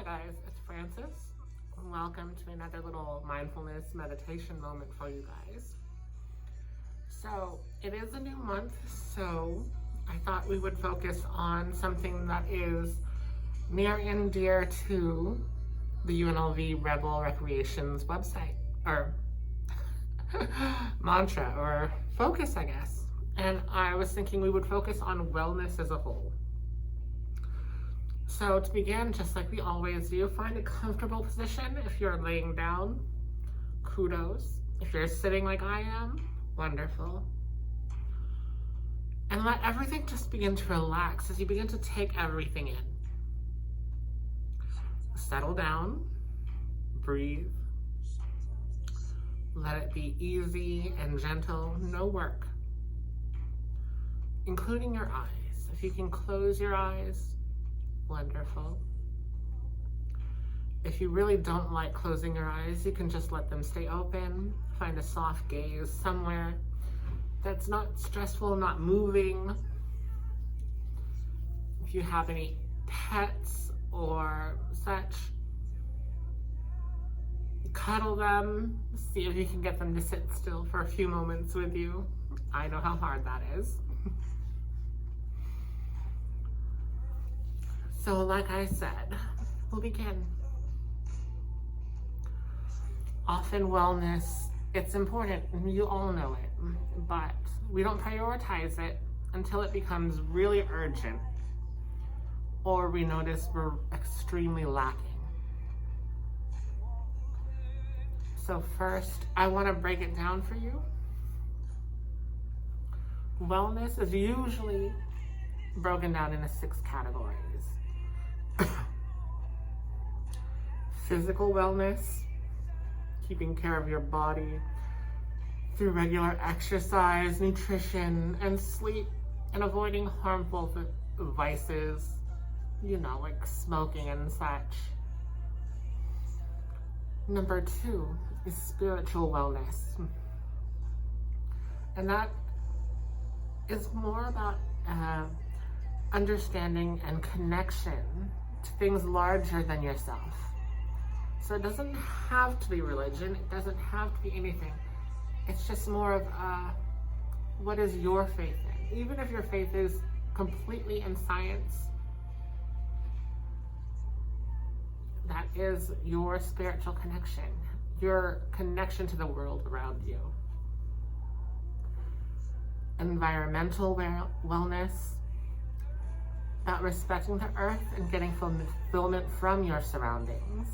guys, it's Francis. Welcome to another little mindfulness meditation moment for you guys. So it is a new month, so I thought we would focus on something that is near and dear to the UNLV Rebel Recreations website, or mantra, or focus, I guess. And I was thinking we would focus on wellness as a whole. So to begin, just like we always do, find a comfortable position. If you're laying down, kudos. If you're sitting like I am, wonderful. And let everything just begin to relax as you begin to take everything in. Settle down, breathe. Let it be easy and gentle, no work. Including your eyes. If you can close your eyes, wonderful. If you really don't like closing your eyes, you can just let them stay open. Find a soft gaze somewhere that's not stressful, not moving. If you have any pets or such, cuddle them. See if you can get them to sit still for a few moments with you. I know how hard that is. So like I said, we'll begin. Often wellness, it's important, and you all know it, but we don't prioritize it until it becomes really urgent or we notice we're extremely lacking. So first, I want to break it down for you. Wellness is usually broken down into 6 categories. Physical wellness, keeping care of your body through regular exercise, nutrition, and sleep, and avoiding harmful vices, like smoking and such. Number 2 is spiritual wellness. And that is more about understanding and connection to things larger than yourself. So it doesn't have to be religion, it doesn't have to be anything. It's just more of what is your faith in? Even if your faith is completely in science, that is your spiritual connection, your connection to the world around you. Environmental wellness, about respecting the earth and getting fulfillment from your surroundings.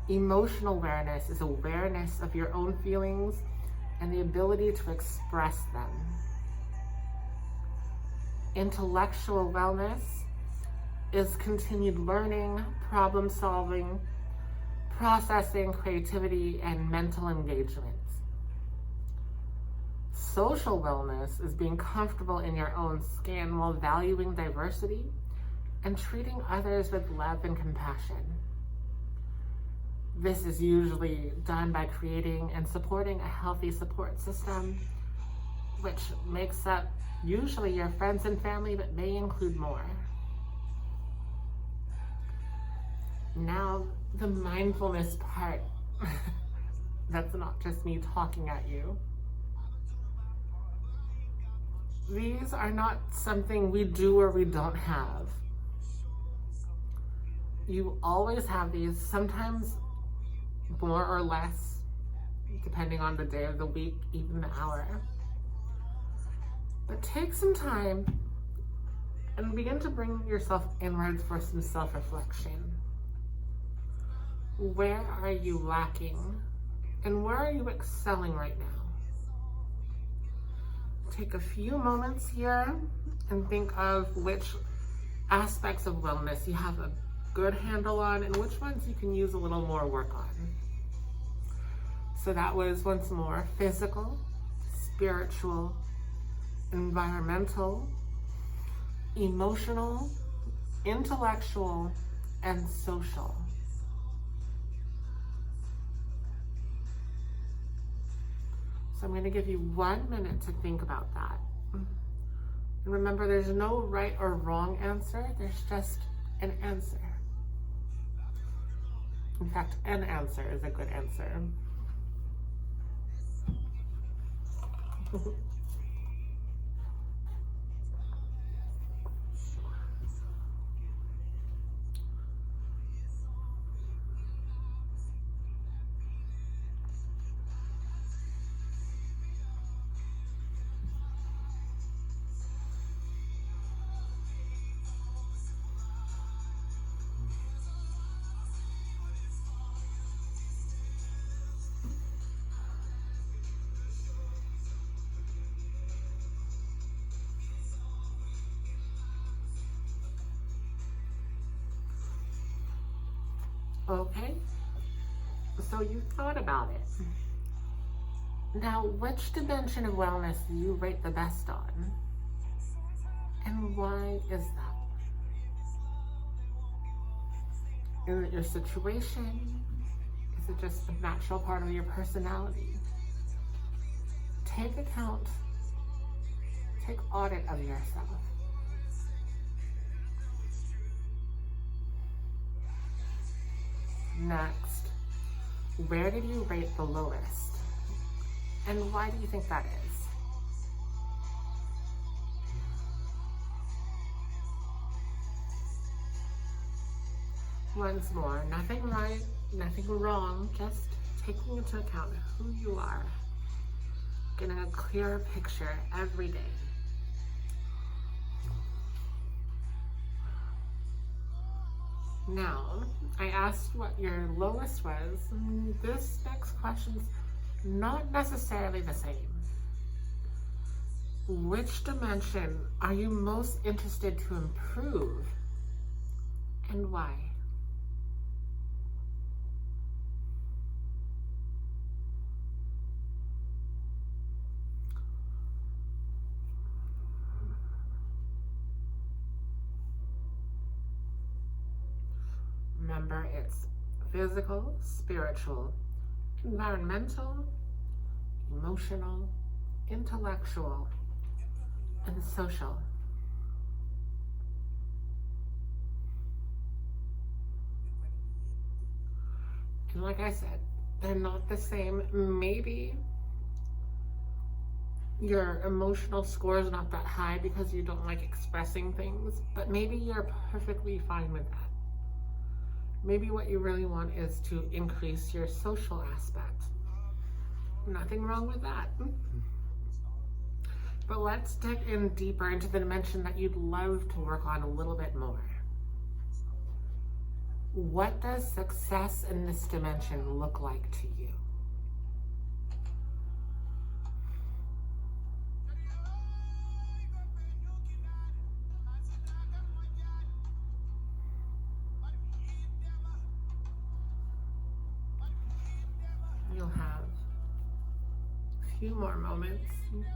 Emotional awareness is awareness of your own feelings and the ability to express them. Intellectual wellness is continued learning, problem solving, processing, creativity, and mental engagement. Social wellness is being comfortable in your own skin while valuing diversity and treating others with love and compassion. This is usually done by creating and supporting a healthy support system, which makes up usually your friends and family, but may include more. Now, the mindfulness part. That's not just me talking at you. These are not something we do or we don't have. You always have these, sometimes more or less, depending on the day of the week, even the hour. But take some time and begin to bring yourself inwards for some self-reflection. Where are you lacking? And where are you excelling right now? Take a few moments here and think of which aspects of wellness you have a good handle on and which ones you can use a little more work on. So that was, once more, physical, spiritual, environmental, emotional, intellectual, and social. So I'm going to give you 1 minute to think about that. And remember, there's no right or wrong answer, there's just an answer. In fact, an answer is a good answer. Okay, so you thought about it. Now, which dimension of wellness do you rate the best on? And why is that? Is it your situation? Is it just a natural part of your personality? Take account, take audit of yourself. Next, where did you rate the lowest? And why do you think that is? Once more, nothing right, nothing wrong, just taking into account who you are, getting a clearer picture every day. Now, I asked what your lowest was. This next question's not necessarily the same. Which dimension are you most interested to improve, and why? Remember, it's physical, spiritual, environmental, emotional, intellectual, and social. And like I said, they're not the same. Maybe your emotional score is not that high because you don't like expressing things, but maybe you're perfectly fine with that. Maybe what you really want is to increase your social aspect. Nothing wrong with that. But let's dig in deeper into the dimension that you'd love to work on a little bit more. What does success in this dimension look like to you? You'll have a few more moments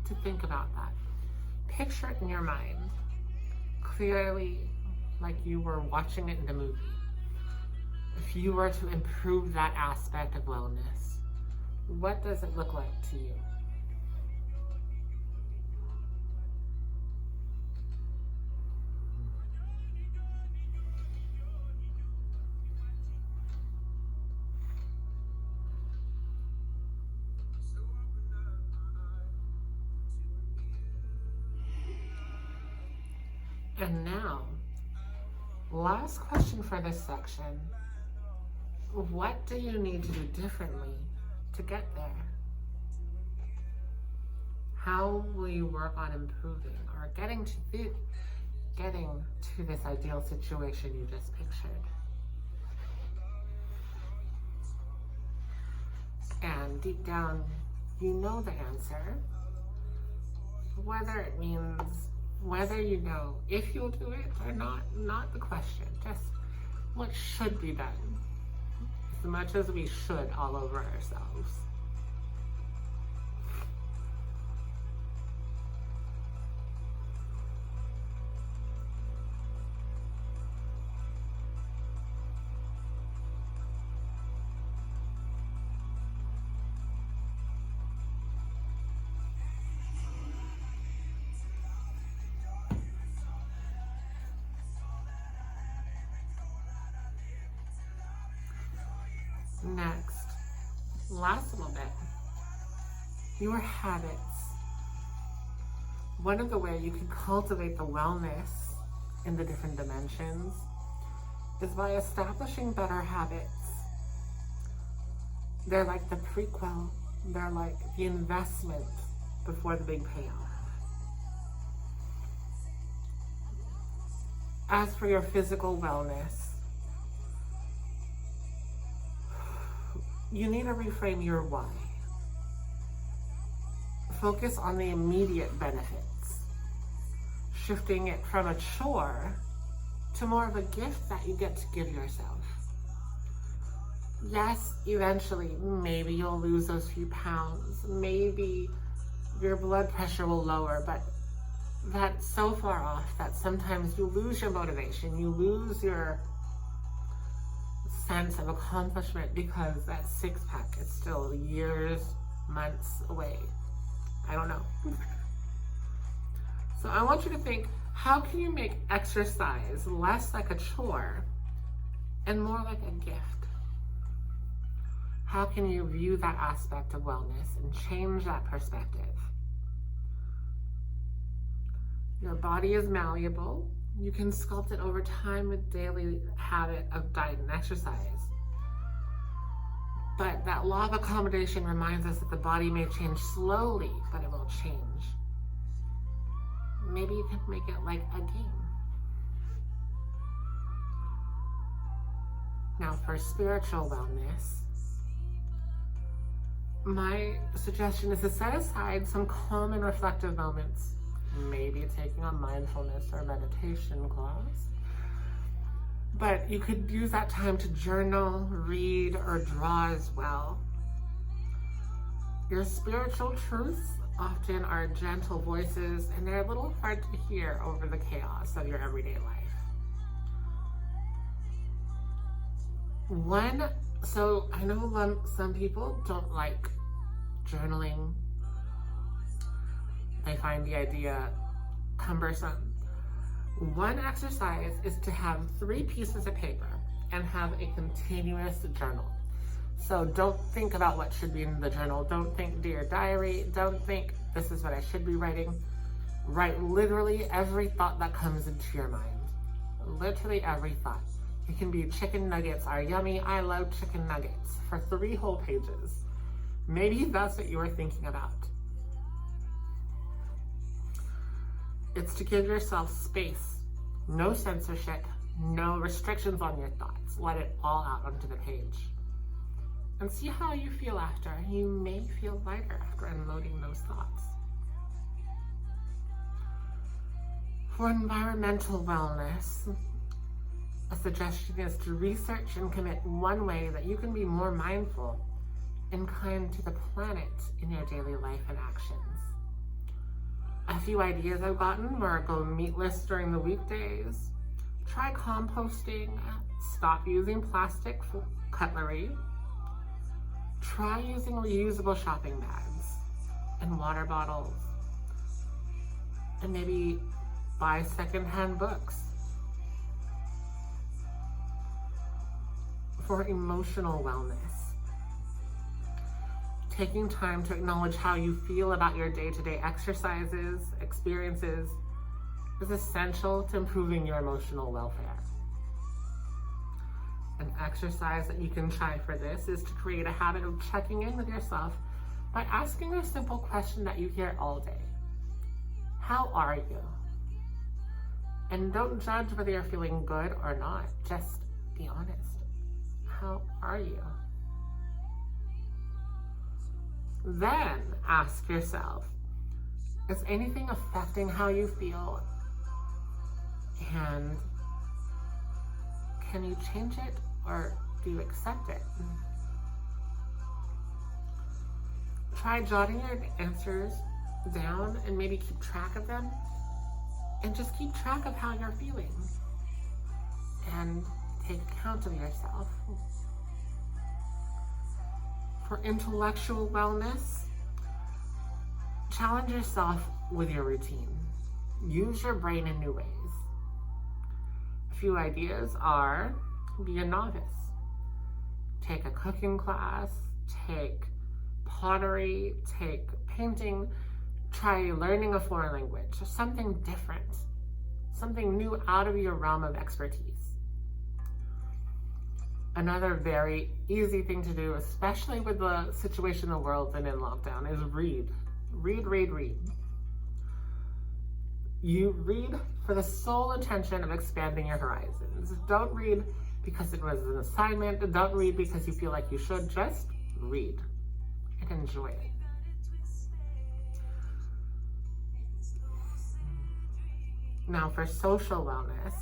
to think about that. Picture it in your mind, clearly like you were watching it in a movie. If you were to improve that aspect of wellness, what does it look like to you? And now, last question for this section. What do you need to do differently to get there? How will you work on improving or getting to this ideal situation you just pictured? And deep down, you know the answer. Whether it means whether you know if you'll do it or not the question. Just what should be done. As much as we should all over ourselves. Next, last little bit, your habits. One of the ways you can cultivate the wellness in the different dimensions is by establishing better habits. They're like the prequel. They're like the investment before the big payoff. As for your physical wellness, you need to reframe your why. Focus on the immediate benefits, shifting it from a chore to more of a gift that you get to give yourself. Yes, eventually, maybe you'll lose those few pounds. Maybe your blood pressure will lower, but that's so far off that sometimes you lose your motivation. You lose your sense of accomplishment because that six-pack is still years, months away. I don't know. So I want you to think, how can you make exercise less like a chore and more like a gift? How can you view that aspect of wellness and change that perspective? Your body is malleable. You can sculpt it over time with daily habit of diet and exercise. But that law of accommodation reminds us that the body may change slowly, but it will change. Maybe you can make it like a game. Now for spiritual wellness, my suggestion is to set aside some calm and reflective moments, maybe taking a mindfulness or meditation class. But you could use that time to journal, read, or draw as well. Your spiritual truths often are gentle voices, and they're a little hard to hear over the chaos of your everyday life. So I know some people don't like journaling. They find the idea cumbersome. One exercise is to have 3 pieces of paper and have a continuous journal. So don't think about what should be in the journal. Don't think dear diary. Don't think this is what I should be writing. Write literally every thought that comes into your mind. Literally every thought. It can be chicken nuggets are yummy. I love chicken nuggets for 3 whole pages. Maybe that's what you were thinking about. It's to give yourself space, no censorship, no restrictions on your thoughts. Let it all out onto the page. And see how you feel after. You may feel lighter after unloading those thoughts. For environmental wellness, a suggestion is to research and commit one way that you can be more mindful and kind to the planet in your daily life and actions. A few ideas I've gotten were go meatless during the weekdays, try composting, stop using plastic cutlery, try using reusable shopping bags and water bottles, and maybe buy secondhand books. For emotional wellness, taking time to acknowledge how you feel about your day-to-day exercises, experiences, is essential to improving your emotional welfare. An exercise that you can try for this is to create a habit of checking in with yourself by asking a simple question that you hear all day. How are you? And don't judge whether you're feeling good or not. Just be honest. How are you? Then ask yourself, is anything affecting how you feel? And can you change it or do you accept it? Try jotting your answers down and maybe keep track of them. And just keep track of how you're feeling. And take account of yourself. For intellectual wellness, challenge yourself with your routine. Use your brain in new ways. A few ideas are, be a novice. take a cooking class, take pottery, take painting, try learning a foreign language, something different, something new out of your realm of expertise. Another very easy thing to do, especially with the situation the world's in lockdown, is read. Read, read, read. You read for the sole intention of expanding your horizons. Don't read because it was an assignment. Don't read because you feel like you should. Just read and enjoy it. Now for social wellness,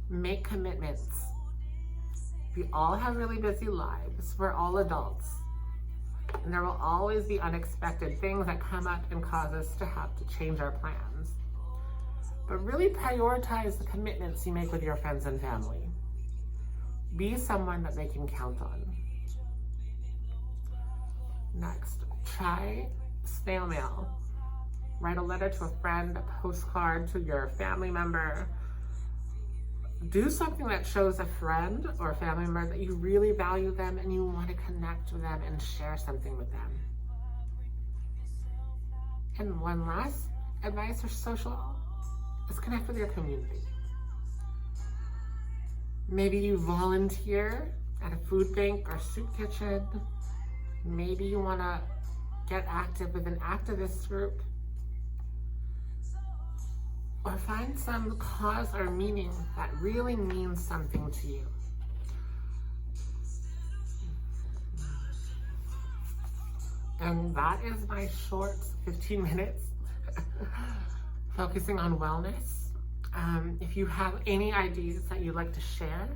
make commitments. We all have really busy lives. We're all adults. And there will always be unexpected things that come up and cause us to have to change our plans. But really prioritize the commitments you make with your friends and family. Be someone that they can count on. Next, try snail mail. Write a letter to a friend, a postcard to your family member. Do something that shows a friend or a family member that you really value them and you want to connect with them and share something with them. And one last advice for social is connect with your community. Maybe you volunteer at a food bank or soup kitchen. Maybe you want to get active with an activist group. Or find some cause or meaning that really means something to you. And that is my short 15 minutes focusing on wellness. If you have any ideas that you'd like to share,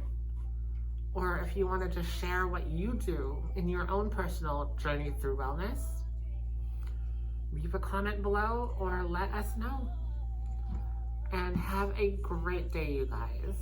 or if you want to just share what you do in your own personal journey through wellness, leave a comment below or let us know. And have a great day, you guys.